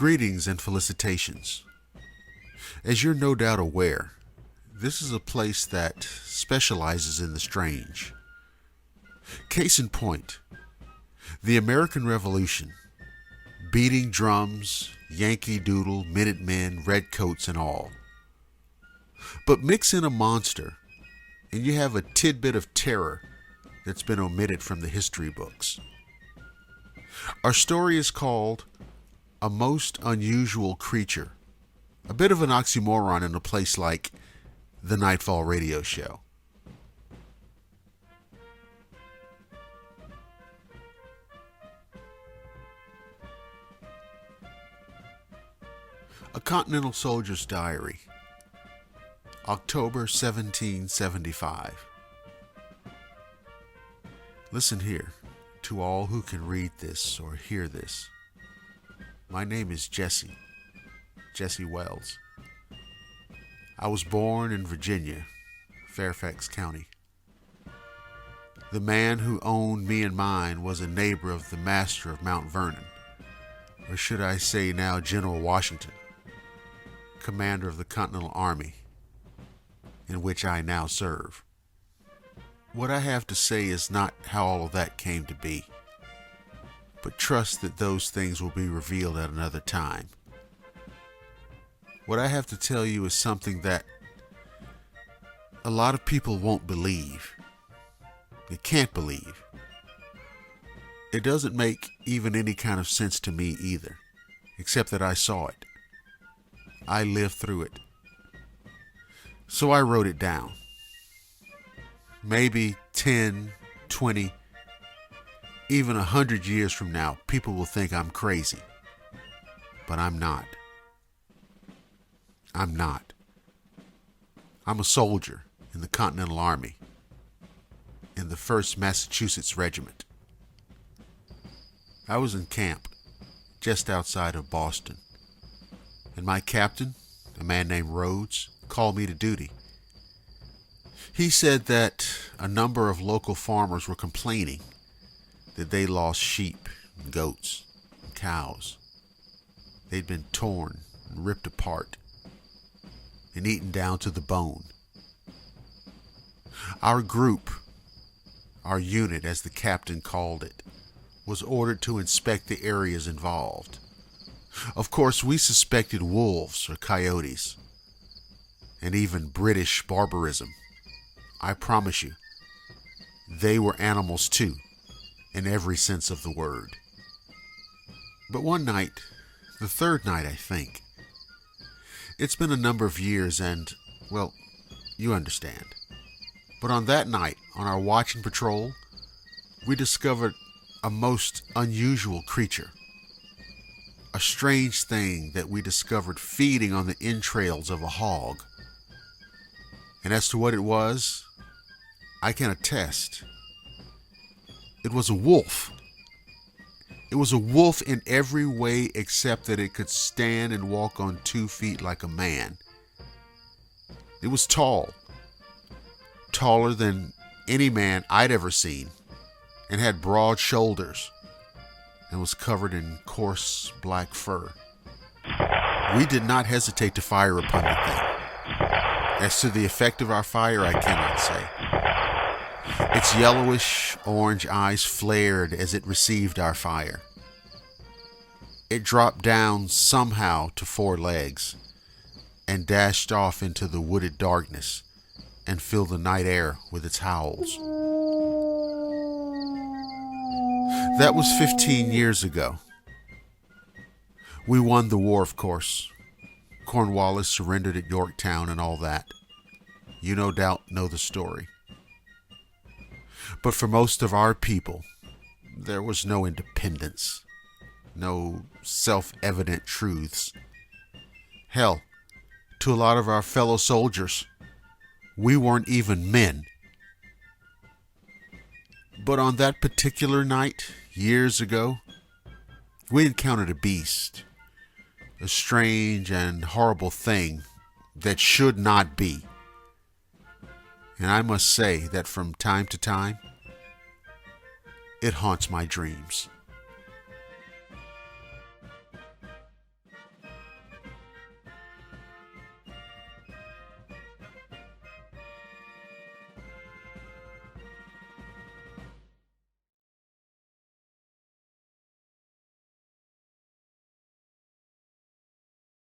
Greetings and felicitations. As you're no doubt aware, this is a place that specializes in the strange. Case in point, the American Revolution, beating drums, Yankee Doodle, Minutemen, redcoats and all. But mix in a monster, and you have a tidbit of terror that's been omitted from the history books. Our story is called A Most Unusual Creature, a bit of an oxymoron in a place like the Nightfall radio show. A Continental Soldier's Diary, October 1775. Listen here, to all who can read this or hear this. My name is Jesse Wells. I was born in Virginia, Fairfax County. The man who owned me and mine was a neighbor of the master of Mount Vernon, or should I say now General Washington, commander of the Continental Army, in which I now serve. What I have to say is not how all of that came to be, but trust that those things will be revealed at another time. What I have to tell you is something that a lot of people won't believe. They can't believe. It doesn't make even any kind of sense to me either, except that I saw it. I lived through it. So I wrote it down. Maybe 10, 20, even 100 years from now, people will think I'm crazy. But I'm not. I'm not. I'm a soldier in the Continental Army, in the 1st Massachusetts Regiment. I was in camp just outside of Boston, and my captain, a man named Rhodes, called me to duty. He said that a number of local farmers were complaining that they lost sheep and goats and cows. They'd been torn and ripped apart and eaten down to the bone. Our group, our unit as the captain called it, was ordered to inspect the areas involved. Of course, we suspected wolves or coyotes, and even British barbarism. I promise you, they were animals too, in every sense of the word. But one night, the 3rd night I think, it's been a number of years and, well, you understand. But on that night, on our watch and patrol, we discovered a most unusual creature. A strange thing that we discovered feeding on the entrails of a hog. And as to what it was, I can attest. It was a wolf. It was a wolf in every way except that it could stand and walk on 2 feet like a man. It was tall. Taller than any man I'd ever seen, and had broad shoulders, and was covered in coarse black fur. We did not hesitate to fire upon the thing. As to the effect of our fire, I cannot say. Its yellowish orange eyes flared as it received our fire. It dropped down somehow to 4 legs and dashed off into the wooded darkness and filled the night air with its howls. That was 15 years ago. We won the war, of course. Cornwallis surrendered at Yorktown and all that. You no doubt know the story. But for most of our people, there was no independence, no self-evident truths. Hell, to a lot of our fellow soldiers, we weren't even men. But on that particular night, years ago, we encountered a beast, a strange and horrible thing that should not be. And I must say that from time to time, it haunts my dreams.